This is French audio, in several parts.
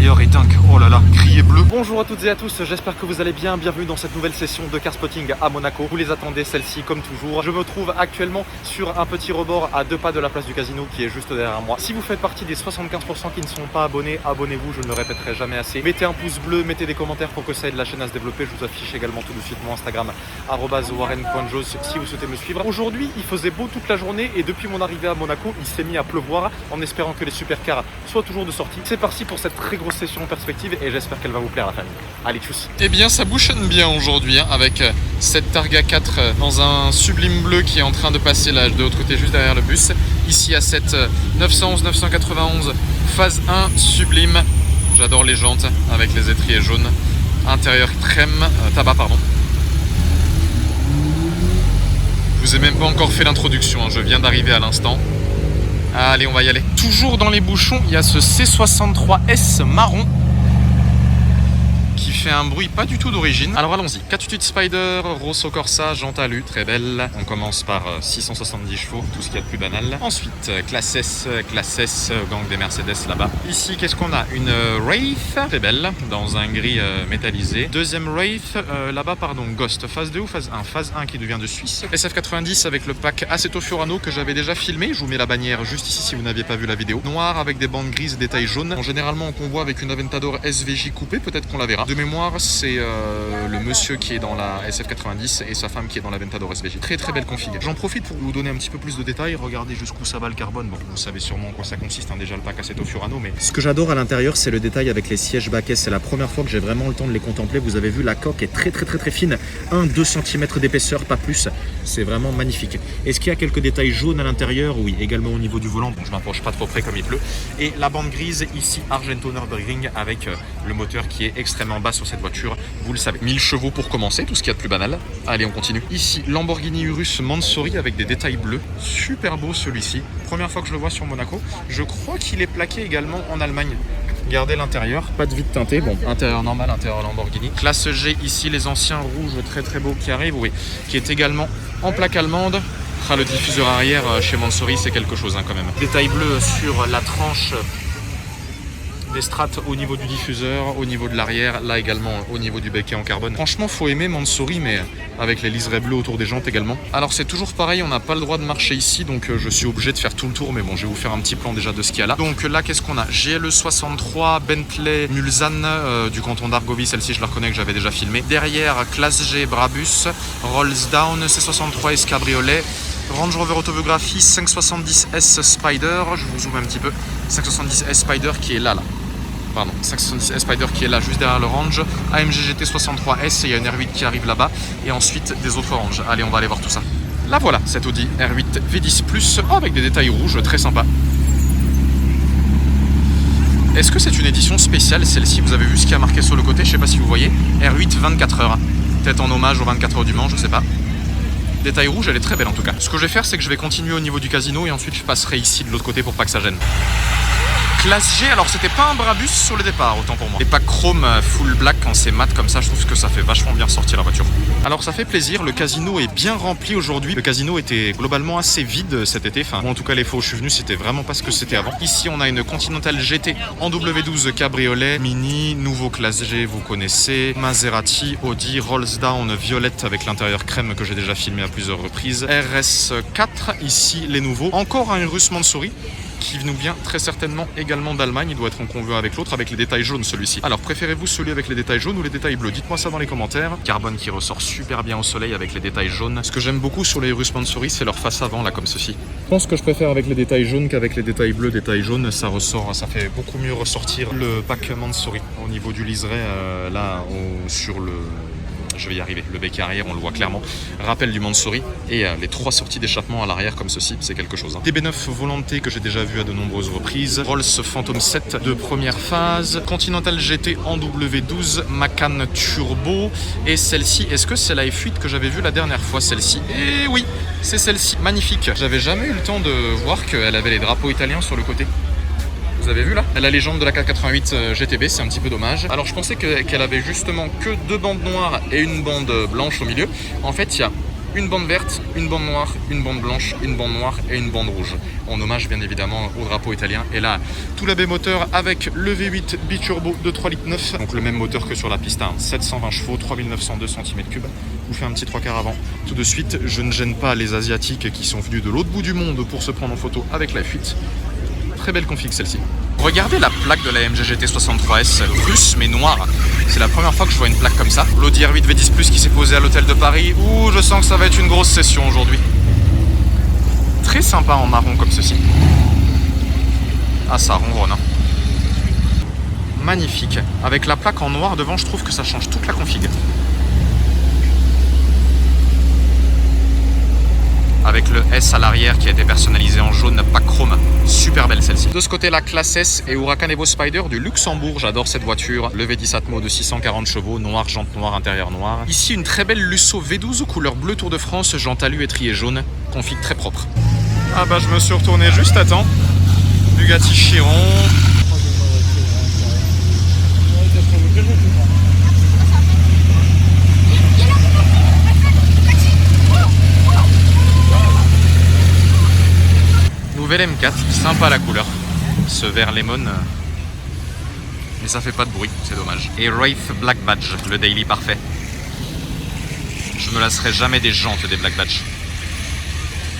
l'intérieur est dingue. Oh là là, gris et bleu. Bonjour à toutes et à tous, j'espère que vous allez bien. Bienvenue dans cette nouvelle session de car spotting à Monaco. Vous les attendez, celle-ci comme toujours. Je me trouve actuellement sur un petit rebord à 2 pas de la place du casino qui est juste derrière moi. Si vous faites partie des 75% qui ne sont pas abonnés, abonnez-vous, je ne le répéterai jamais assez. Mettez un pouce bleu, mettez des commentaires pour que ça aide la chaîne à se développer. Je vous affiche également tout de suite mon Instagram @warren.jos si vous souhaitez me suivre. Aujourd'hui, il faisait beau toute la journée et depuis mon arrivée à Monaco, il s'est mis à pleuvoir en espérant que les supercars soient toujours de sortie. C'est parti pour cette très grosse session en perspective et j'espère qu'elle va vous plaire la famille. Allez, tchuss. Eh bien ça bouchonne bien aujourd'hui avec cette Targa 4 dans un sublime bleu qui est en train de passer là de l'autre côté juste derrière le bus. Ici à cette 911-991 phase 1 sublime. J'adore les jantes avec les étriers jaunes. Intérieur crème, tabac pardon. Je vous ai même pas encore fait l'introduction, hein. Je viens d'arriver à l'instant. Allez, on va y aller. Toujours dans les bouchons, il y a ce C63S marron qui fait un bruit pas du tout d'origine. Alors allons-y. 488 Spider, Rosso Corsa, jante alu, très belle. On commence par 670 chevaux, tout ce qu'il y a de plus banal. Ensuite, classe S, gang des Mercedes là-bas. Ici, qu'est-ce qu'on a? Une Wraith, très belle, dans un gris métallisé. Deuxième Wraith, là-bas, pardon, Ghost, phase 2 ou phase 1? Phase 1 qui devient de Suisse. SF90 avec le pack Assetto Fiorano que j'avais déjà filmé. Je vous mets la bannière juste ici si vous n'aviez pas vu la vidéo. Noir avec des bandes grises et des tailles jaunes. Bon, généralement, on convoit avec une Aventador SVJ coupée, peut-être qu'on la verra. De mémoire, c'est le monsieur qui est dans la SF90 et sa femme qui est dans la Aventador SVJ. Très très belle config. J'en profite pour vous donner un petit peu plus de détails. Regardez jusqu'où ça va le carbone. Bon, vous savez sûrement en quoi ça consiste, hein, déjà le pack Assetto Fiorano, mais ce que j'adore à l'intérieur, c'est le détail avec les sièges baquets. C'est la première fois que j'ai vraiment le temps de les contempler. Vous avez vu, la coque est très fine. 1-2 cm d'épaisseur, pas plus. C'est vraiment magnifique. Est-ce qu'il y a quelques détails jaunes à l'intérieur? Oui, également au niveau du volant. Bon, je m'approche pas trop près comme il pleut. Et la bande grise ici, Argento Nürburgring, avec le moteur qui est extrêmement bas sur cette voiture, vous le savez. 1000 chevaux pour commencer, tout ce qu'il y a de plus banal. Allez, on continue. Ici, Lamborghini Urus Mansory avec des détails bleus. Super beau celui-ci. Première fois que je le vois sur Monaco. Je crois qu'il est plaqué également en Allemagne. Regardez l'intérieur, pas de vide teinté, bon, intérieur normal, intérieur Lamborghini. Classe G, ici les anciens rouges très beaux qui arrivent, oui, qui est également en plaque allemande. Ah, le diffuseur arrière chez Mansory, c'est quelque chose hein, quand même. Détail bleu sur la tranche des strates au niveau du diffuseur, au niveau de l'arrière, là également au niveau du becquet en carbone. Franchement, faut aimer Mansory, mais avec les liserés bleus autour des jantes également. Alors c'est toujours pareil, on n'a pas le droit de marcher ici, donc je suis obligé de faire tout le tour, mais bon, je vais vous faire un petit plan déjà de ce qu'il y a là. Donc là, qu'est-ce qu'on a? GLE 63, Bentley Mulsanne du canton d'Argovie, celle-ci je la reconnais que j'avais déjà filmé. Derrière, classe G, Brabus, Rollsdown, C63S Cabriolet, Range Rover Autobiographie 570S Spider, je vous zoome un petit peu, 570S Spider qui est là. Pardon, 570S Spider qui est là juste derrière le Range, AMG GT 63S, et il y a une R8 qui arrive là-bas, et ensuite des autres Range. Allez, on va aller voir tout ça. Là voilà, cette Audi R8 V10 Plus, avec des détails rouges, très sympa. Est-ce que c'est une édition spéciale celle-ci? Vous avez vu ce qui a marqué sur le côté, je sais pas si vous voyez, R8 24 heures. Peut-être en hommage aux 24 heures du Mans, je sais pas. Détail rouge, elle est très belle en tout cas. Ce que je vais faire, c'est que je vais continuer au niveau du casino et ensuite je passerai ici de l'autre côté pour pas que ça gêne. Classe G, alors c'était pas un Brabus sur le départ, autant pour moi. Les packs chrome full black quand c'est mat comme ça, je trouve que ça fait vachement bien ressortir la voiture. Alors ça fait plaisir, le casino est bien rempli aujourd'hui. Le casino était globalement assez vide cet été, enfin moi en tout cas les fois où je suis venu c'était vraiment pas ce que c'était avant. Ici on a une Continental GT en W12 cabriolet, Mini, nouveau classe G vous connaissez, Maserati, Audi, Rollsdown violette avec l'intérieur crème que j'ai déjà filmé à plusieurs reprises, RS4, ici les nouveaux, encore un Urus Mansory qui nous vient très certainement également d'Allemagne, il doit être en convoi avec l'autre, avec les détails jaunes celui-ci. Alors préférez-vous celui avec les détails jaunes ou les détails bleus? Dites-moi ça dans les commentaires. Carbone qui ressort super bien au soleil avec les détails jaunes. Ce que j'aime beaucoup sur les Urus Mansory, c'est leur face avant là comme ceci. Je pense que je préfère avec les détails jaunes qu'avec les détails bleus. Détails jaunes, ça ressort, ça fait beaucoup mieux ressortir le pack Mansory. Au niveau du liseré, là sur le... Je vais y arriver, le becquet arrière on le voit clairement, rappel du Mansory et les 3 sorties d'échappement à l'arrière comme ceci, c'est quelque chose. DB9 Volante que j'ai déjà vu à de nombreuses reprises, Rolls Phantom 7 de première phase, Continental GT en W12, Macan Turbo et celle-ci, est-ce que c'est la F8 que j'avais vue la dernière fois celle-ci? Et oui, c'est celle-ci, magnifique. J'avais jamais eu le temps de voir qu'elle avait les drapeaux italiens sur le côté. Vous avez vu là? Elle a les jambes de la 488 GTB, c'est un petit peu dommage. Alors je pensais qu'elle avait justement que 2 bandes noires et une bande blanche au milieu. En fait, il y a une bande verte, une bande noire, une bande blanche, une bande noire et une bande rouge. En hommage bien évidemment au drapeau italien. Et là, tout l'AB moteur avec le V8 biturbo de 3,9 litres. Donc le même moteur que sur la piste, 720 chevaux, 3902 cm3. Vous fait un petit 3/4 avant. Tout de suite, je ne gêne pas les Asiatiques qui sont venus de l'autre bout du monde pour se prendre en photo avec la F8. Très belle config celle-ci. Regardez la plaque de la AMG GT 63S russe mais noire. C'est la première fois que je vois une plaque comme ça. L'Audi R8 V10 Plus qui s'est posé à l'hôtel de Paris. Ouh, je sens que ça va être une grosse session aujourd'hui. Très sympa en marron comme ceci. Ah, ça ronronne. Hein. Magnifique. Avec la plaque en noir devant, je trouve que ça change toute la config. Avec le S à l'arrière qui a été personnalisé en jaune, pas chrome. Super belle celle-ci. De ce côté, la classe S et Huracan Evo Spider du Luxembourg. J'adore cette voiture. Le V10 Atmo de 640 chevaux, noir, jante noire, intérieur noir. Ici, une très belle Lusso V12 couleur bleu Tour de France, jante alu étrier jaune. Config très propre. Ah bah, je me suis retourné juste à temps. Bugatti Chiron. Nouvelle M4, sympa la couleur. Ce vert lemon, mais ça fait pas de bruit, c'est dommage. Et Wraith Black Badge, le daily parfait. Je me lasserai jamais des jantes des Black Badge.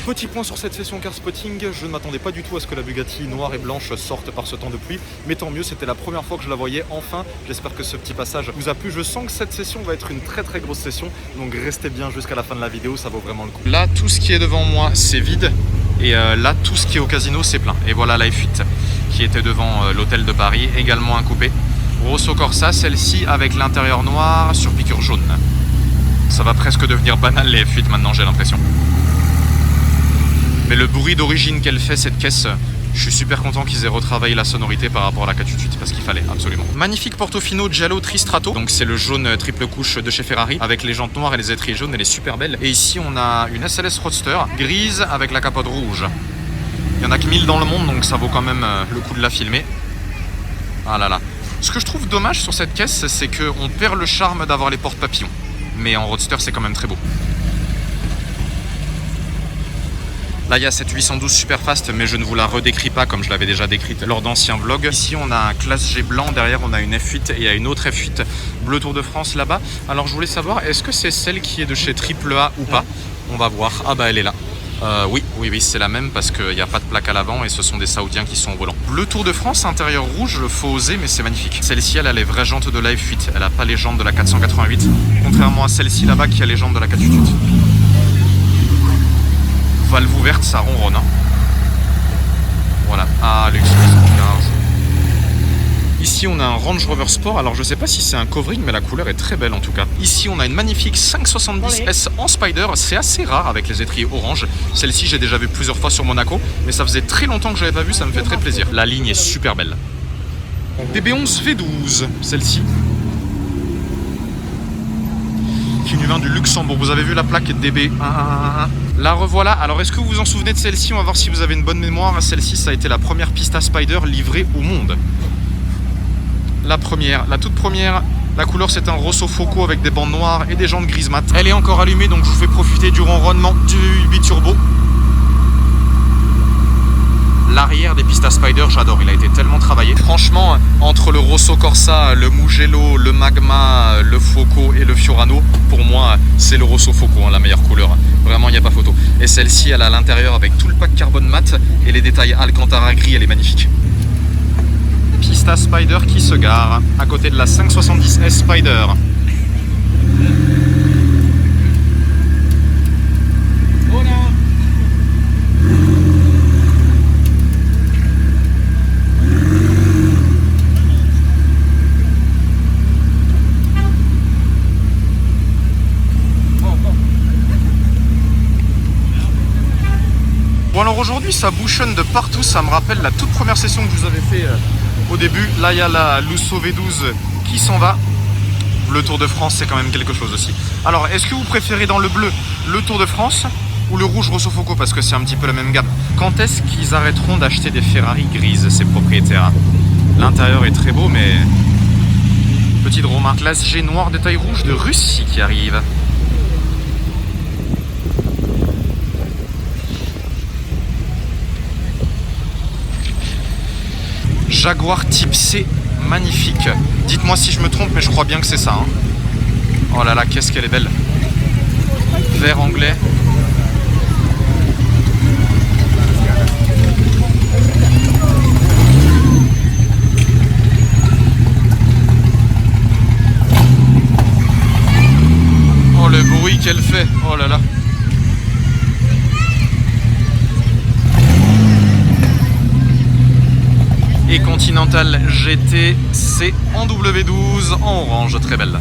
Petit point sur cette session car spotting, je ne m'attendais pas du tout à ce que la Bugatti noire et blanche sorte par ce temps de pluie, mais tant mieux, c'était la première fois que je la voyais enfin. J'espère que ce petit passage vous a plu. Je sens que cette session va être une très grosse session, donc restez bien jusqu'à la fin de la vidéo, ça vaut vraiment le coup. Là, tout ce qui est devant moi, c'est vide, et là, tout ce qui est au casino, c'est plein. Et voilà la F8 qui était devant l'hôtel de Paris, également un coupé. Rosso Corsa, celle-ci avec l'intérieur noir sur piqûre jaune. Ça va presque devenir banal les F8 maintenant, j'ai l'impression. Mais le bruit d'origine qu'elle fait, cette caisse, je suis super content qu'ils aient retravaillé la sonorité par rapport à la 488 parce qu'il fallait absolument. Magnifique Portofino Giallo Tristrato, donc c'est le jaune triple couche de chez Ferrari avec les jantes noires et les étriers jaunes, elle est super belle. Et ici on a une SLS Roadster grise avec la capote rouge. Il y en a que 1000 dans le monde, donc ça vaut quand même le coup de la filmer. Ah là là. Ce que je trouve dommage sur cette caisse, c'est qu'on perd le charme d'avoir les portes papillons. Mais en Roadster c'est quand même très beau. Là, il y a cette 812 Superfast, mais je ne vous la redécris pas comme je l'avais déjà décrite lors d'anciens vlogs. Ici, on a un classe G blanc. Derrière, on a une F8 et il y a une autre F8 bleu Tour de France là-bas. Alors, je voulais savoir, est-ce que c'est celle qui est de chez AAA ou pas? On va voir. Ah bah, elle est là. Oui, c'est la même parce qu'il n'y a pas de plaque à l'avant et ce sont des Saoudiens qui sont au volant. Bleu Tour de France, intérieur rouge, faut oser, mais c'est magnifique. Celle-ci, elle a les vraies jantes de la F8. Elle n'a pas les jantes de la 488, contrairement à celle-ci là-bas qui a les jantes de la 488. Valve ouverte, ça ronronne. Hein. Voilà. Ah, Lux 75. Ici, on a un Range Rover Sport. Alors, je sais pas si c'est un covering, mais la couleur est très belle en tout cas. Ici, on a une magnifique 570S en Spider. C'est assez rare avec les étriers orange. Celle-ci, j'ai déjà vu plusieurs fois sur Monaco, mais ça faisait très longtemps que je l'avais pas vue. Ça me fait très plaisir. La ligne est super belle. DB11 V12, celle-ci. Qui nous vient du Luxembourg. Vous avez vu la plaque DB 1111. La revoilà. Alors, est-ce que vous vous en souvenez de celle-ci? On va voir si vous avez une bonne mémoire. Celle-ci, ça a été la première Pista Spider livrée au monde. La première, la toute première. La couleur, c'est un Rosso Foco avec des bandes noires et des jantes grises mat. Elle est encore allumée, donc je vous fais profiter du ronronnement du biturbo. L'arrière des Pista Spider, j'adore, il a été tellement travaillé. Franchement, entre le Rosso Corsa, le Mugello, le Magma, le Foco et le Fiorano, pour moi, c'est le Rosso Foco, hein, la meilleure couleur. Vraiment, il n'y a pas photo. Et celle-ci, elle a à l'intérieur avec tout le pack carbone mat et les détails Alcantara gris, elle est magnifique. Pista Spider qui se gare à côté de la 570S Spider. Bon alors aujourd'hui ça bouchonne de partout, ça me rappelle la toute première session que je vous avais fait au début. Là il y a la Lusso V12 qui s'en va. Le Tour de France c'est quand même quelque chose aussi. Alors est-ce que vous préférez dans le bleu le Tour de France ou le rouge Rosso Foco parce que c'est un petit peu la même gamme? Quand est-ce qu'ils arrêteront d'acheter des Ferrari grises ces propriétaires? L'intérieur est très beau mais... Petite Roma. Classe G noir détail rouge de Russie qui arrive. Jaguar type C, magnifique. Dites-moi si je me trompe, mais je crois bien que c'est ça. Hein. Oh là là, qu'est-ce qu'elle est belle. Vert anglais. Oh le bruit qu'elle fait. Oh là là. Et Continental GT, c'est en W12 en orange, très belle.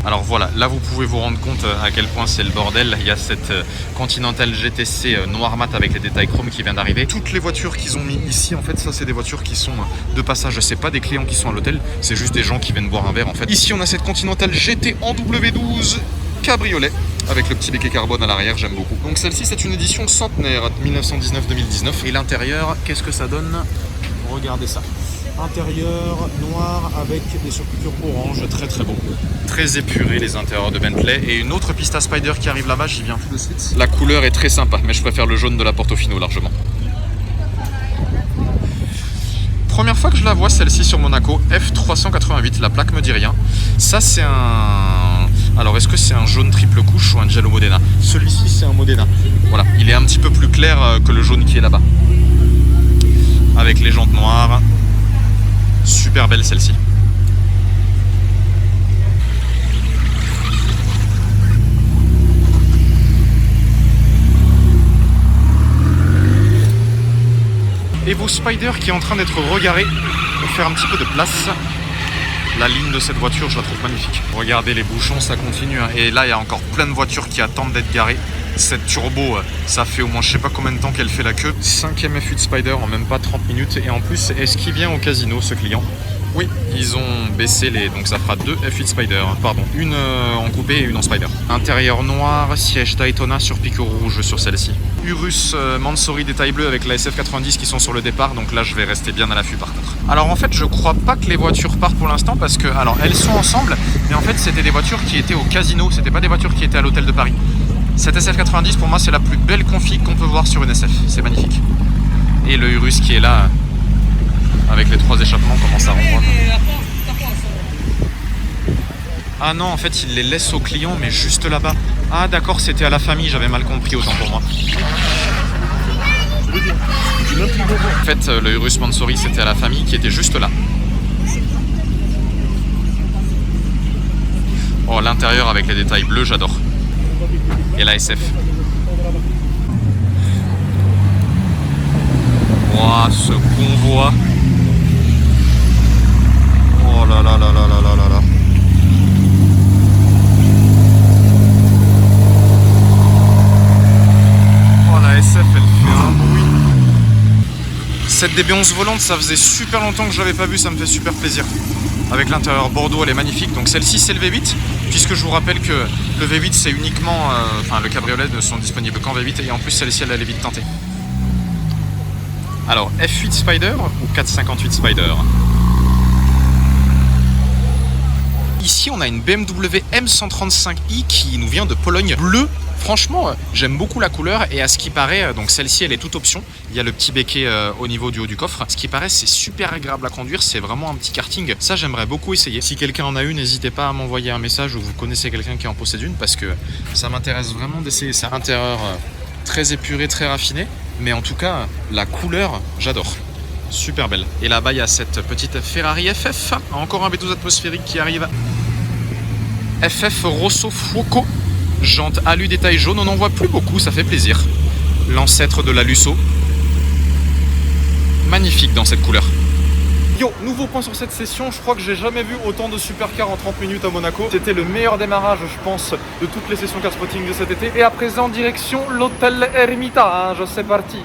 Alors voilà, là vous pouvez vous rendre compte à quel point c'est le bordel. Il y a cette Continental GTC noir mat avec les détails chrome qui vient d'arriver. Toutes les voitures qu'ils ont mis ici, en fait, ça c'est des voitures qui sont de passage. C'est pas des clients qui sont à l'hôtel, c'est juste des gens qui viennent boire un verre en fait. Ici on a cette Continental GT en W12 cabriolet avec le petit béquet carbone à l'arrière, j'aime beaucoup. Donc celle-ci c'est une édition centenaire 1919-2019. Et l'intérieur, qu'est-ce que ça donne? Regardez ça. Intérieur noir avec des surpiqûres orange, très très beau. Très épuré les intérieurs de Bentley. Et une autre Pista Spider qui arrive là-bas, j'y viens tout de suite. La couleur est très sympa, mais je préfère le jaune de la Portofino largement. Première fois que je la vois celle-ci sur Monaco, F388, la plaque me dit rien. Ça c'est un... Alors est-ce que c'est un jaune triple couche ou un Giallo Modena? Celui-ci c'est un Modena. Voilà, il est un petit peu plus clair que le jaune qui est là-bas. Avec les jantes noires. Super belle celle-ci. Et vos Spider qui est en train d'être regaré pour faire un petit peu de place. La ligne de cette voiture, je la trouve magnifique. Regardez les bouchons, ça continue. Et là, il y a encore plein de voitures qui attendent d'être garées. Cette turbo, ça fait au moins je sais pas combien de temps qu'elle fait la queue. 5e F8 Spider en même pas 30 minutes. Et en plus, est-ce qu'il vient au casino, ce client? Oui, ils ont baissé les... Donc ça fera 2 F8 Spider. Pardon, une en coupé et une en Spider. Intérieur noir, siège Daytona sur pique rouge sur celle-ci. Urus Mansory détail bleu avec la SF90 qui sont sur le départ. Donc là, je vais rester bien à l'affût par contre. Alors en fait, je crois pas que les voitures partent pour l'instant parce que... Alors, elles sont ensemble, mais en fait, c'était des voitures qui étaient au casino. C'était pas des voitures qui étaient à l'hôtel de Paris. Cette SF90 pour moi c'est la plus belle config qu'on peut voir sur une SF, c'est magnifique. Et le Urus qui est là avec les 3 échappements, comment ça renvoie. Ah non, en fait il les laisse au client mais juste là-bas. Ah d'accord, c'était à la famille, j'avais mal compris, autant pour moi. En fait le Urus Mansory c'était à la famille qui était juste là. Oh l'intérieur avec les détails bleus j'adore. Et la SF. Wow, ce convoi. Oh là là là là là là là là. Oh la SF elle fait un bruit. Cette DB11 volante ça faisait super longtemps que je l'avais pas vue, ça me fait super plaisir. Avec l'intérieur Bordeaux, elle est magnifique. Donc celle-ci c'est le V8, puisque je vous rappelle que le V8 c'est uniquement, le cabriolet ne sont disponibles qu'en V8 et en plus celle-ci elle est vite teintée. Alors F8 Spider ou 458 Spider? Ici on a une BMW M135i qui nous vient de Pologne, bleu. Franchement, j'aime beaucoup la couleur et à ce qui paraît, donc celle-ci elle est toute option. Il y a le petit béquet au niveau du haut du coffre. Ce qui paraît, c'est super agréable à conduire, c'est vraiment un petit karting. Ça, j'aimerais beaucoup essayer. Si quelqu'un en a une, n'hésitez pas à m'envoyer un message ou vous connaissez quelqu'un qui en possède une parce que ça m'intéresse vraiment d'essayer ça. Intérieur très épuré, très raffiné, mais en tout cas, la couleur, j'adore. Super belle. Et là-bas, il y a cette petite Ferrari FF, encore un B12 atmosphérique qui arrive. FF Rosso Fuoco. Jante alu détail jaune, on n'en voit plus beaucoup, ça fait plaisir. L'ancêtre de la Lusso. Magnifique dans cette couleur. Yo, nouveau point sur cette session, je crois que j'ai jamais vu autant de supercars en 30 minutes à Monaco. C'était le meilleur démarrage, je pense, de toutes les sessions car spotting de cet été. Et à présent, direction l'hôtel Hermitage, c'est parti.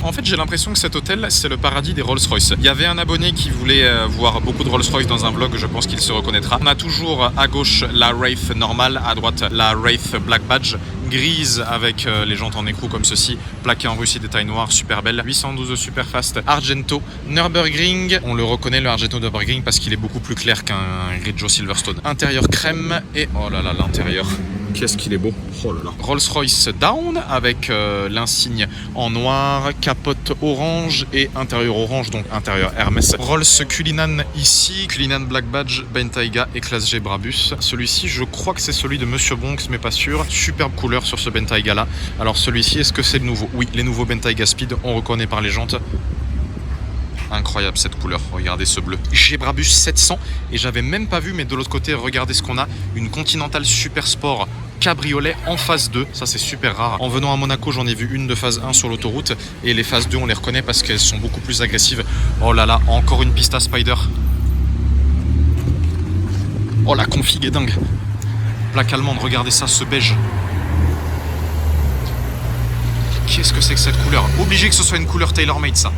En fait, j'ai l'impression que cet hôtel, c'est le paradis des Rolls-Royce. Il y avait un abonné qui voulait voir beaucoup de Rolls-Royce dans un vlog, je pense qu'il se reconnaîtra. On a toujours à gauche la Wraith normale, à droite la Wraith Black Badge, grise avec les jantes en écrou comme ceci, plaquée en Russie, détail noir, super belle. 812 super fast, Argento, Nürburgring. On le reconnaît le Argento Nürburgring parce qu'il est beaucoup plus clair qu'un Grigio Silverstone. Intérieur crème et oh là là, l'intérieur. Qu'est-ce qu'il est beau. Oh là là. Rolls-Royce Down avec l'insigne en noir, capote orange et intérieur orange, donc intérieur Hermès. Rolls Cullinan ici, Cullinan Black Badge, Bentayga et classe G Brabus. Celui-ci, je crois que c'est celui de Monsieur Bronx, mais pas sûr. Superbe couleur sur ce Bentayga là. Alors celui-ci, est-ce que c'est le nouveau? Oui, les nouveaux Bentayga Speed, on reconnaît par les jantes. Incroyable cette couleur, regardez ce bleu. G Brabus 700 et j'avais même pas vu, mais de l'autre côté, regardez ce qu'on a. Une Continental Super Sport cabriolet en phase 2, ça c'est super rare. En venant à Monaco, j'en ai vu une de phase 1 sur l'autoroute et les phases 2 on les reconnaît parce qu'elles sont beaucoup plus agressives. Oh là là, encore une Pista Spider. Oh la config est dingue. Plaque allemande, regardez ça, ce beige. Qu'est-ce que c'est que cette couleur? Obligé que ce soit une couleur tailor-made ça.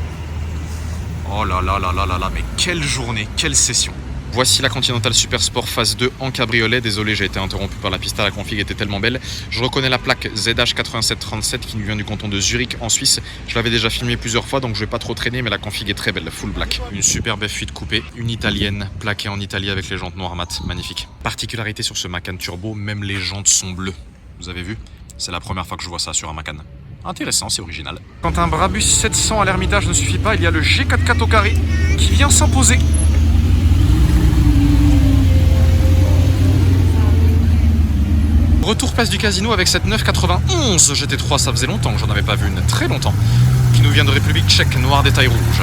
Oh là là là là là là, mais quelle journée, quelle session. Voici la Continental Super Sport phase 2 en cabriolet. Désolé, j'ai été interrompu par la pista, la config était tellement belle. Je reconnais la plaque ZH8737 qui nous vient du canton de Zurich en Suisse. Je l'avais déjà filmé plusieurs fois, donc je vais pas trop traîner, mais la config est très belle, full black. Une superbe F8 coupée, une italienne, plaquée en Italie avec les jantes noires mat, magnifique. Particularité sur ce Macan Turbo, même les jantes sont bleues. Vous avez vu? C'est la première fois que je vois ça sur un Macan. Intéressant, c'est original. Quand un Brabus 700 à l'Hermitage ne suffit pas, il y a le G44 au carré qui vient s'imposer. Retour place du Casino avec cette 991 GT3, ça faisait longtemps que j'en avais pas vu une, très longtemps. Qui nous vient de République Tchèque, noir détail rouge.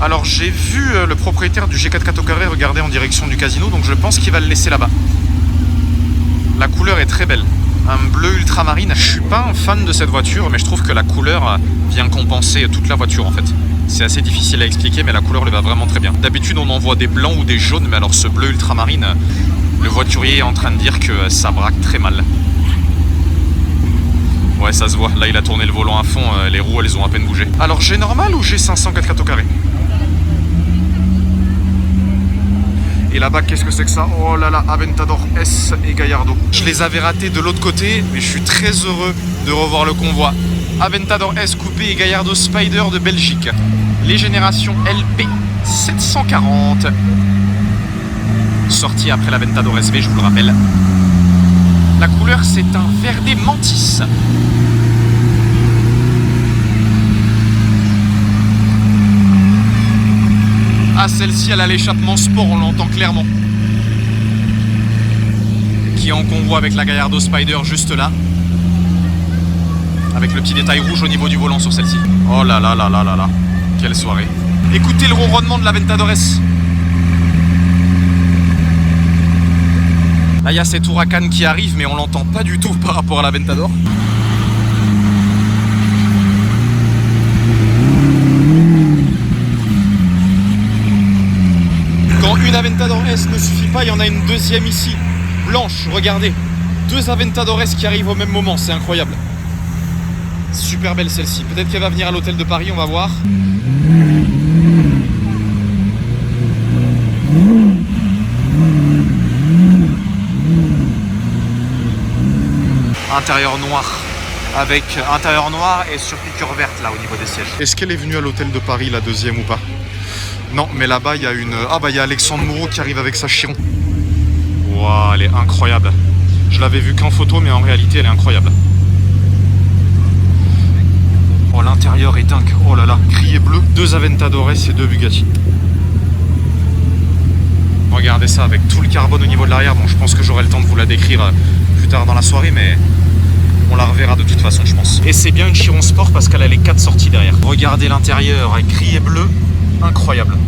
Alors j'ai vu le propriétaire du G44 au carré regarder en direction du Casino, donc je pense qu'il va le laisser là-bas. La couleur est très belle. Un bleu ultramarine, je suis pas un fan de cette voiture, mais je trouve que la couleur vient compenser toute la voiture en fait. C'est assez difficile à expliquer, mais la couleur lui va vraiment très bien. D'habitude on en voit des blancs ou des jaunes, mais alors ce bleu ultramarine, le voiturier est en train de dire que ça braque très mal. Ouais, ça se voit, là il a tourné le volant à fond, les roues elles ont à peine bougé. Alors G normal ou G500 4x4 au carré? Et là-bas, qu'est-ce que c'est que ça? Oh là là, Aventador S et Gallardo. Je les avais ratés de l'autre côté, mais je suis très heureux de revoir le convoi. Aventador S coupé et Gallardo Spider de Belgique. Les générations LP 740. Sorti après l'Aventador SV, je vous le rappelle. La couleur, c'est un Verde Mantis. Ah, celle-ci, elle a l'échappement sport, on l'entend clairement. Qui est en convoi avec la Gallardo Spider juste là. Avec le petit détail rouge au niveau du volant sur celle-ci. Oh là là là là là là. Quelle soirée. Écoutez le ronronnement de l'Aventador S. Là, il y a cet Huracan qui arrive, mais on l'entend pas du tout par rapport à l'Aventador. Quand une Aventador S ne suffit pas, il y en a une deuxième ici, blanche, regardez. Deux Aventador S qui arrivent au même moment, c'est incroyable. Super belle celle-ci. Peut-être qu'elle va venir à l'hôtel de Paris, on va voir. Intérieur noir, avec intérieur noir et surpiqûre verte là au niveau des sièges. Est-ce qu'elle est venue à l'hôtel de Paris, la deuxième ou pas? Non, mais là-bas, il y a une... Ah bah, il y a Alexandre Moreau qui arrive avec sa Chiron. Waouh, elle est incroyable. Je l'avais vue qu'en photo, mais en réalité, elle est incroyable. Oh, l'intérieur est dingue. Oh là là, gris et bleu. Deux Aventador S et deux Bugatti. Regardez ça, avec tout le carbone au niveau de l'arrière. Bon, je pense que j'aurai le temps de vous la décrire plus tard dans la soirée, mais... on la reverra de toute façon, je pense. Et c'est bien une Chiron Sport parce qu'elle a les 4 sorties derrière. Regardez l'intérieur, gris et bleu. Incroyable.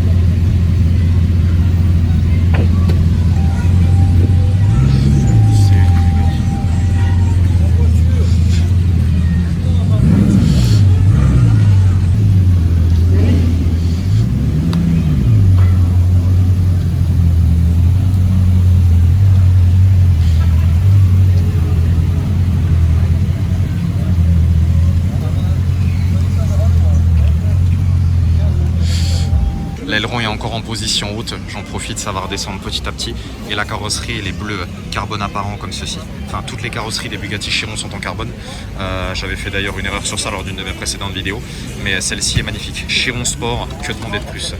L'aileron est encore en position haute, j'en profite, ça va redescendre petit à petit. Et la carrosserie, elle est bleue, carbone apparent comme ceci. Enfin, toutes les carrosseries des Bugatti Chiron sont en carbone. J'avais fait d'ailleurs une erreur sur ça lors d'une de mes précédentes vidéos. Mais celle-ci est magnifique. Chiron Sport, que demander de plus?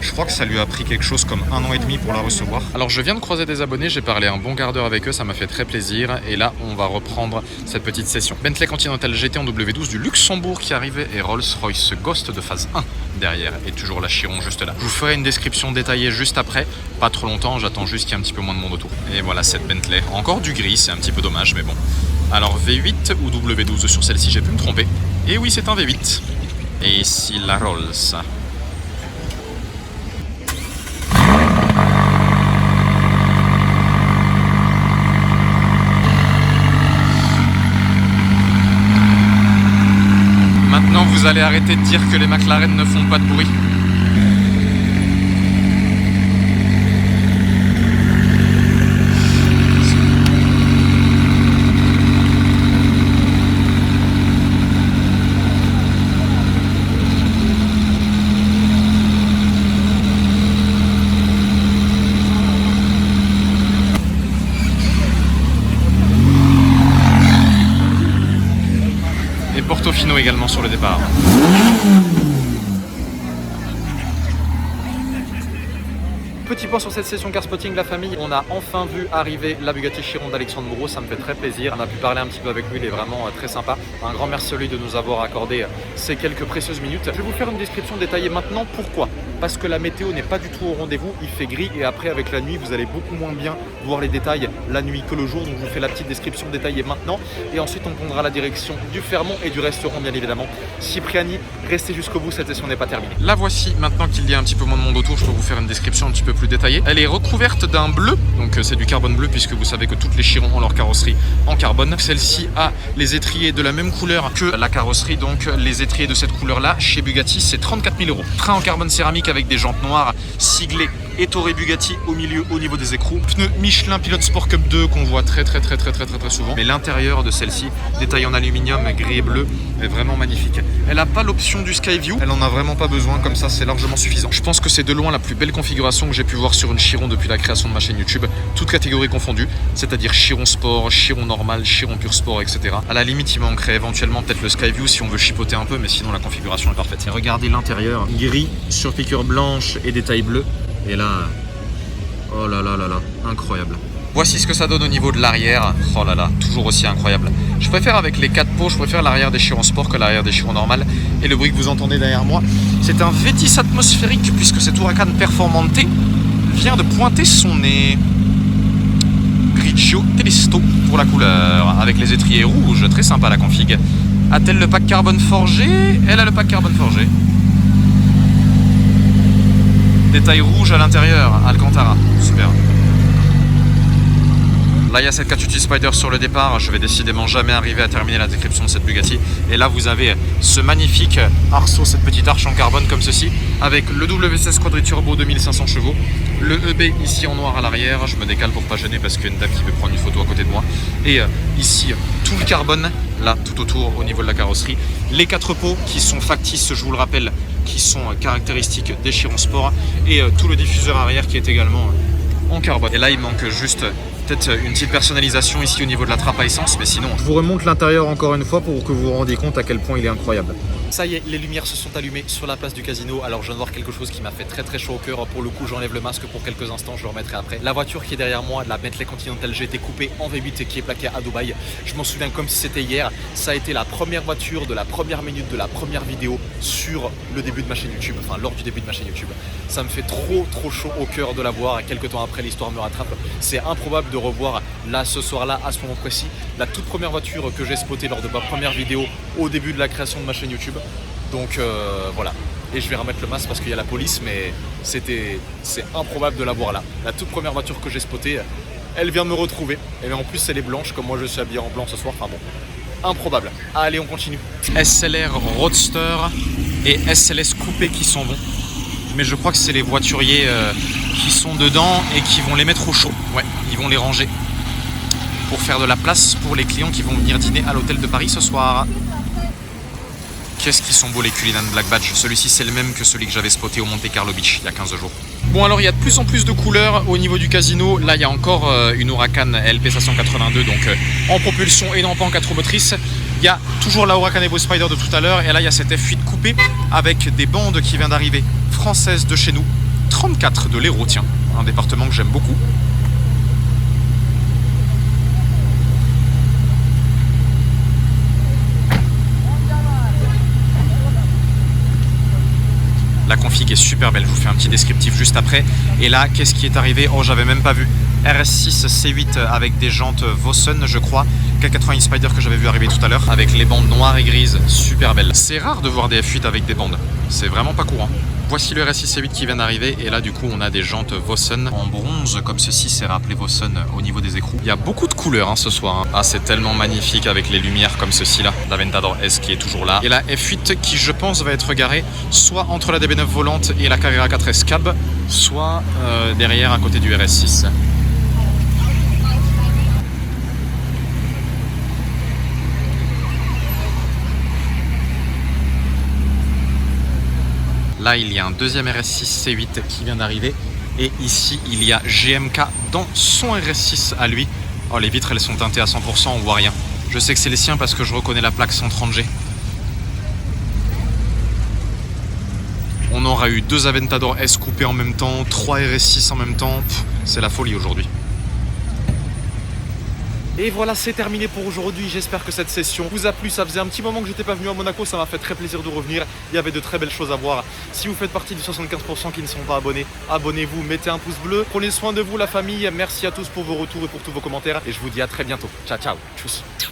Je crois que ça lui a pris quelque chose comme 1 an et demi pour la recevoir. Alors je viens de croiser des abonnés, j'ai parlé un bon quart d'heure avec eux, ça m'a fait très plaisir. Et là, on va reprendre cette petite session. Bentley Continental GT en W12 du Luxembourg qui arrivait et Rolls-Royce Ghost de phase 1 derrière. Et toujours la Chiron juste là. Je vous ferai une description détaillée juste après. Pas trop longtemps, j'attends juste qu'il y ait un petit peu moins de monde autour. Et voilà cette Bentley. Encore du gris, c'est un petit peu dommage, mais bon. Alors V8 ou W12 sur celle-ci, j'ai pu me tromper. Et oui, c'est un V8. Et ici la Rolls. Maintenant, vous allez arrêter de dire que les McLaren ne font pas de bruit. Portofino également sur le départ. Petit point sur cette session car spotting, la famille. On a enfin vu arriver la Bugatti Chiron d'Alexandre Moreau, ça me fait très plaisir. On a pu parler un petit peu avec lui, il est vraiment très sympa. Un grand merci à lui de nous avoir accordé ces quelques précieuses minutes. Je vais vous faire une description détaillée maintenant. Pourquoi ? Parce que la météo n'est pas du tout au rendez-vous, il fait gris et après avec la nuit vous allez beaucoup moins bien voir les détails la nuit que le jour. Donc je vous fais la petite description détaillée maintenant et ensuite on prendra la direction du Fermont et du restaurant bien évidemment. Cipriani, restez jusqu'au bout, cette session n'est pas terminée. La voici, maintenant qu'il y a un petit peu moins de monde autour, je peux vous faire une description un petit peu plus détaillée. Elle est recouverte d'un bleu, donc c'est du carbone bleu puisque vous savez que toutes les Chiron ont leur carrosserie en carbone. Celle-ci a les étriers de la même couleur que la carrosserie, donc les étriers de cette couleur là chez Bugatti c'est 34 000 €. Frein en carbone céramique avec des jantes noires siglées Ettore Bugatti au milieu au niveau des écrous. Pneus Michelin Pilot Sport Cup 2 qu'on voit très souvent. Mais l'intérieur de celle-ci, détail en aluminium gris et bleu, est vraiment magnifique. Elle n'a pas l'option du Skyview, elle en a vraiment pas besoin, comme ça c'est largement suffisant. Je pense que c'est de loin la plus belle configuration que j'ai pu voir sur une Chiron depuis la création de ma chaîne YouTube, toutes catégories confondues, c'est-à-dire Chiron Sport, Chiron Normal, Chiron Pure Sport, etc. À la limite, il manquerait éventuellement peut-être le Skyview si on veut chipoter un peu, mais sinon la configuration est parfaite. Et regardez l'intérieur, gris sur piqûre blanche et détail bleu. Et là, oh là là là là, incroyable. Voici ce que ça donne au niveau de l'arrière. Oh là là, toujours aussi incroyable. Je préfère avec les 4 pots, je préfère l'arrière des Chiron Sport que l'arrière des Chiron Normal. Et le bruit que vous entendez derrière moi, c'est un Vétis atmosphérique puisque cet Huracan Performante vient de pointer son nez. Grigio Telesto pour la couleur, avec les étriers rouges, très sympa la config. A-t-elle le pack carbone forgé? Elle a le pack carbone forgé. Détail rouge à l'intérieur, Alcantara, super. Là il y a cette Catucci Spider sur le départ, je vais décidément jamais arriver à terminer la description de cette Bugatti. Et là vous avez ce magnifique arceau, cette petite arche en carbone comme ceci, avec le W16 Quadri-Turbo 2500 chevaux, le EB ici en noir à l'arrière, je me décale pour pas gêner parce qu'il y a une dame qui veut prendre une photo à côté de moi. Et ici tout le carbone, là tout autour au niveau de la carrosserie. Les 4 pots qui sont factices, je vous le rappelle, qui sont caractéristiques des Chiron Sport, et tout le diffuseur arrière qui est également en carbone. Et là il manque juste peut-être une petite personnalisation ici au niveau de la trappe à essence, mais sinon je vous remonte l'intérieur encore une fois pour que vous vous rendiez compte à quel point il est incroyable. Ça y est, les lumières se sont allumées sur la place du casino. Alors je viens de voir quelque chose qui m'a fait très chaud au cœur. Pour le coup, j'enlève le masque pour quelques instants, je le remettrai après. La voiture qui est derrière moi, la Bentley Continental GT coupée en V8 et qui est plaquée à Dubaï. Je m'en souviens comme si c'était hier. Ça a été la première voiture de la première minute de la première vidéo sur le début de ma chaîne YouTube, enfin lors du début de ma chaîne YouTube. Ça me fait trop chaud au cœur de la voir. Et quelques temps après, l'histoire me rattrape. C'est improbable de revoir là ce soir-là, à ce moment précis, la toute première voiture que j'ai spotée lors de ma première vidéo au début de la création de ma chaîne YouTube. Donc voilà, et je vais remettre le masque parce qu'il y a la police, mais c'est improbable de la voir là. La toute première voiture que j'ai spotée, elle vient me retrouver. Et en plus elle est blanche, comme moi je suis habillé en blanc ce soir, enfin bon, improbable. Allez, on continue. SLR Roadster et SLS Coupé qui sont bons, mais je crois que c'est les voituriers qui sont dedans et qui vont les mettre au chaud. Ouais, ils vont les ranger pour faire de la place pour les clients qui vont venir dîner à l'hôtel de Paris ce soir. Qu'est-ce qu'ils sont beaux les Cullinan Black Badge. Celui-ci c'est le même que celui que j'avais spoté au Monte Carlo Beach il y a 15 jours. Bon alors il y a de plus en plus de couleurs au niveau du casino. Là il y a encore une Huracan LP 582 donc en propulsion et non pas en 4 roues motrices. Il y a toujours la Huracan Evo Spider de tout à l'heure et là il y a cette F8 coupée avec des bandes qui vient d'arriver françaises de chez nous. 34 de l'Hérault, tiens, un département que j'aime beaucoup. La config est super belle, je vous fais un petit descriptif juste après. Et là, qu'est-ce qui est arrivé? Oh, j'avais même pas vu. RS6 C8 avec des jantes Vossen, je crois. K80 Spider que j'avais vu arriver tout à l'heure, avec les bandes noires et grises, super belles. C'est rare de voir des F8 avec des bandes, c'est vraiment pas courant. Voici le RS6 C8 qui vient d'arriver, et là du coup on a des jantes Vossen en bronze, comme ceci, c'est rappelé Vossen au niveau des écrous. Il y a beaucoup de couleurs hein, ce soir. Hein. Ah, c'est tellement magnifique avec les lumières comme ceci là. L'Aventador S qui est toujours là. Et la F8 qui je pense va être garée soit entre la DB9 volante et la Carrera 4S Cab, soit derrière à côté du RS6. Là, il y a un deuxième RS6 C8 qui vient d'arriver. Et ici, il y a GMK dans son RS6 à lui. Oh, les vitres, elles sont teintées à 100%, on voit rien. Je sais que c'est les siens parce que je reconnais la plaque 130G. On aura eu 2 Aventador S coupés en même temps, 3 RS6 en même temps. C'est la folie aujourd'hui. Et voilà, c'est terminé pour aujourd'hui. J'espère que cette session vous a plu. Ça faisait un petit moment que j'étais pas venu à Monaco, ça m'a fait très plaisir de revenir. Il y avait de très belles choses à voir. Si vous faites partie des 75% qui ne sont pas abonnés, abonnez-vous, mettez un pouce bleu. Prenez soin de vous, la famille. Merci à tous pour vos retours et pour tous vos commentaires. Et je vous dis à très bientôt. Ciao, ciao. Tchuss.